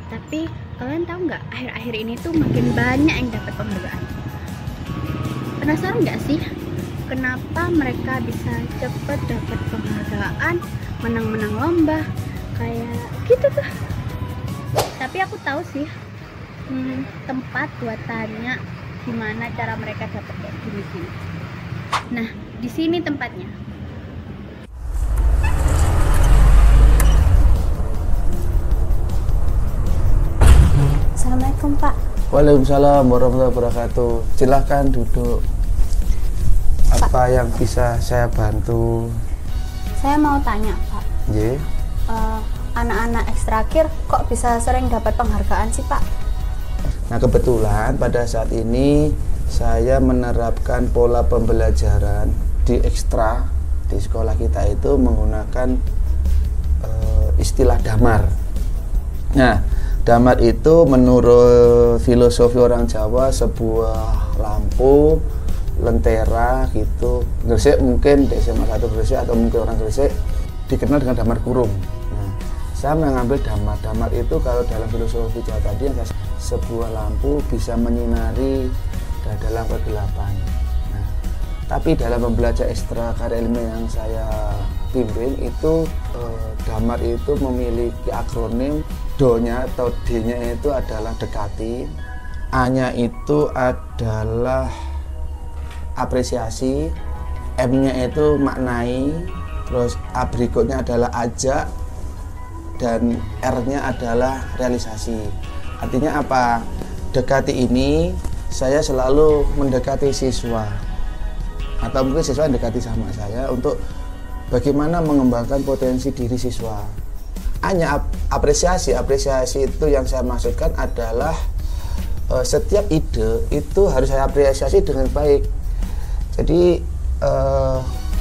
Tapi kalian tahu nggak, akhir-akhir ini tuh makin banyak yang dapat penghargaan. Penasaran nggak sih kenapa mereka bisa cepet dapat penghargaan, menang-menang lomba kayak gitu tuh? Tapi aku tahu sih tempat buat tanya gimana cara mereka dapat kayak gini. Nah, di sini tempatnya. Assalamualaikum, Pak. Waalaikumsalam warahmatullahi wabarakatuh. Silahkan duduk. Apa yang bisa saya bantu? Saya mau tanya, Pak. Ye. Anak-anak ekstrakir kok bisa sering dapat penghargaan sih, Pak? Nah, kebetulan pada saat ini saya menerapkan pola pembelajaran di ekstra di sekolah kita itu menggunakan istilah damar. Nah, damar itu menurut filosofi orang Jawa sebuah lampu lentera gitu. Gresik mungkin di SMA 1 Gresik atau mungkin orang Gresik dikenal dengan damar kurung. Nah, saya mengambil damar. Damar itu kalau dalam filosofi Jawa tadi yang sebuah lampu bisa menyinari dalam kegelapan. Nah, tapi dalam belajar ekstra karya ilmiah yang saya bimbing itu damar itu memiliki akronim. Do-nya atau D-nya itu adalah dekati, A-nya itu adalah apresiasi, M-nya itu maknai, terus A berikutnya adalah ajak, dan R-nya adalah realisasi. Artinya apa? Dekati ini saya selalu mendekati siswa, atau mungkin siswa yang dekati sama saya untuk bagaimana mengembangkan potensi diri siswa. Hanya apresiasi itu yang saya maksudkan adalah setiap ide itu harus saya apresiasi dengan baik. Jadi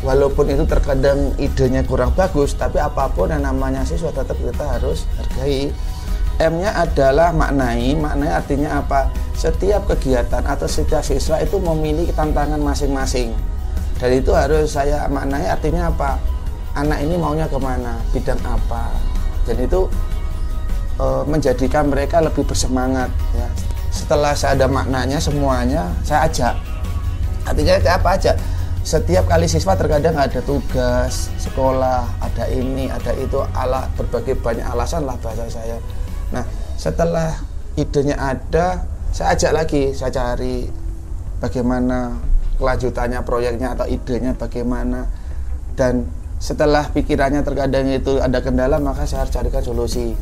walaupun itu terkadang idenya kurang bagus, tapi apapun yang namanya siswa tetap kita harus hargai. M-nya adalah maknai artinya apa? Setiap kegiatan atau setiap siswa itu memiliki tantangan masing-masing, dan itu harus saya maknai artinya apa? Anak ini maunya kemana, bidang apa, dan itu menjadikan mereka lebih bersemangat ya. Setelah saya ada maknanya semuanya saya ajak. Artinya apa aja? Setiap kali siswa terkadang ada tugas sekolah, ada ini, ada itu, berbagai banyak alasan lah bahasa saya. Nah, setelah idenya ada, saya ajak lagi, saya cari bagaimana kelanjutannya proyeknya atau idenya bagaimana, dan setelah pikirannya terkadang itu ada kendala, maka saya harus carikan solusi.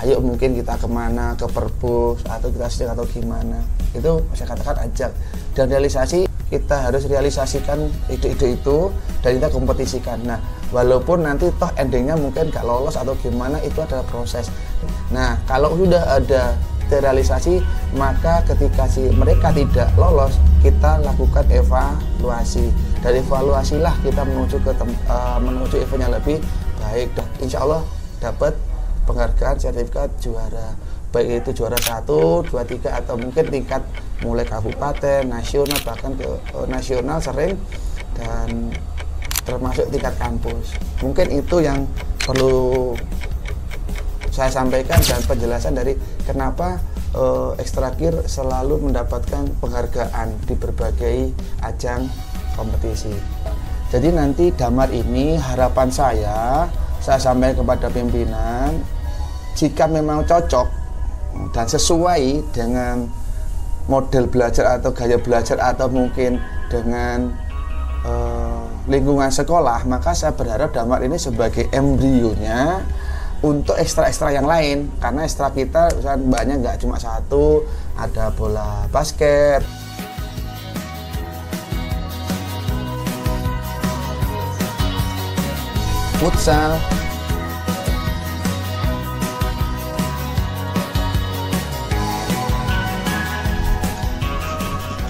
Ayo mungkin kita kemana, ke perpus atau kita sedang atau gimana. Itu saya katakan ajak. Dan realisasi, kita harus realisasikan ide-ide itu dan kita kompetisikan. Nah, walaupun nanti toh endingnya mungkin gak lolos atau gimana, itu adalah proses. Nah, kalau sudah ada terrealisasi, maka ketika mereka tidak lolos, kita lakukan evaluasi. Dari evaluasilah kita menuju event yang lebih baik, dan insya Allah dapat penghargaan sertifikat juara, baik itu juara 1, 2, 3 atau mungkin tingkat mulai kabupaten, nasional, bahkan ke nasional sering, dan termasuk tingkat kampus. Mungkin itu yang perlu saya sampaikan dan penjelasan dari kenapa ekstrakir selalu mendapatkan penghargaan di berbagai ajang kompetisi. Jadi nanti damar ini harapan saya sampaikan kepada pimpinan, jika memang cocok dan sesuai dengan model belajar atau gaya belajar atau mungkin dengan lingkungan sekolah, maka saya berharap damar ini sebagai embrionya untuk ekstra-ekstra yang lain, karena ekstra kita banyak, nggak cuma satu, ada bola basket, futsal.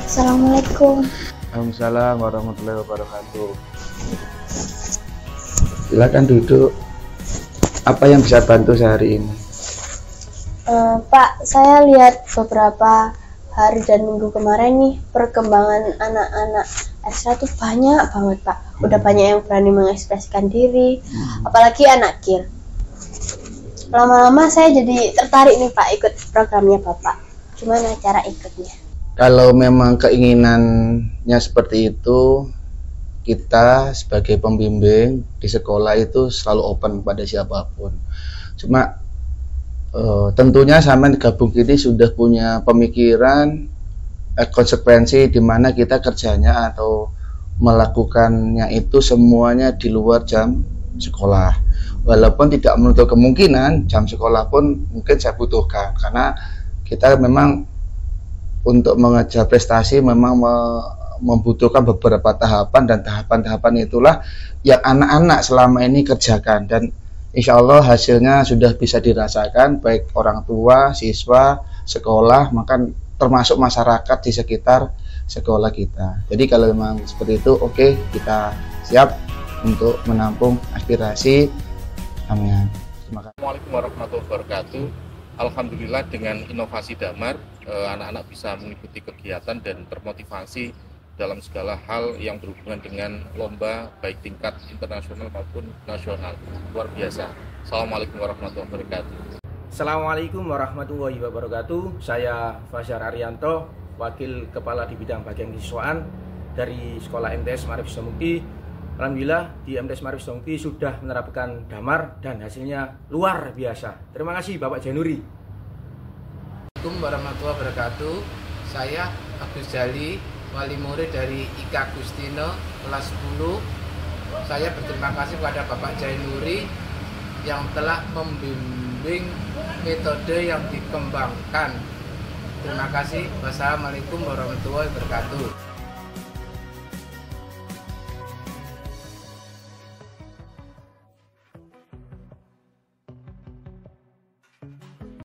Assalamualaikum. Waalaikumsalam warahmatullahi wabarakatuh. Silakan duduk. Apa yang bisa bantu sehari ini? Pak, saya lihat beberapa hari dan minggu kemarin nih perkembangan anak-anak ekstra tuh banyak banget, Pak. Udah banyak yang berani mengekspresikan diri, apalagi anak kir. Lama-lama saya jadi tertarik nih Pak ikut programnya Bapak. Gimana cara ikutnya? Kalau memang keinginannya seperti itu, kita sebagai pembimbing di sekolah itu selalu open pada siapapun. Cuma tentunya sama gabung ini sudah punya pemikiran konsekuensi di mana kita kerjanya atau melakukannya itu semuanya di luar jam sekolah. Walaupun tidak menutup kemungkinan jam sekolah pun mungkin saya butuhkan, karena kita memang untuk mengejar prestasi memang membutuhkan beberapa tahapan, dan tahapan-tahapan itulah yang anak-anak selama ini kerjakan, dan insya Allah hasilnya sudah bisa dirasakan baik orang tua, siswa, sekolah, maka termasuk masyarakat di sekitar sekolah kita. Jadi kalau memang seperti itu, oke, kita siap untuk menampung aspirasi. Amin. Terima kasih. Assalamualaikum warahmatullahi wabarakatuh. Alhamdulillah dengan inovasi Damar, anak-anak bisa mengikuti kegiatan dan termotivasi dalam segala hal yang berhubungan dengan lomba baik tingkat internasional maupun nasional. Luar biasa. Assalamualaikum warahmatullahi wabarakatuh. Assalamualaikum warahmatullahi wabarakatuh. Saya Fajar Arianto, Wakil Kepala di Bidang Bagian Kesiswaan dari Sekolah MTS Ma'arif Islamukti. Alhamdulillah di MTS Ma'arif Islamukti sudah menerapkan Damar dan hasilnya luar biasa. Terima kasih Bapak Januri. Assalamualaikum warahmatullahi wabarakatuh. Saya Agus Jali, wali murid dari IK Agustino kelas 10. Saya berterima kasih kepada Bapak Januri yang telah membimbing metode yang dikembangkan. Terima kasih. Wassalamualaikum warahmatullahi wabarakatuh.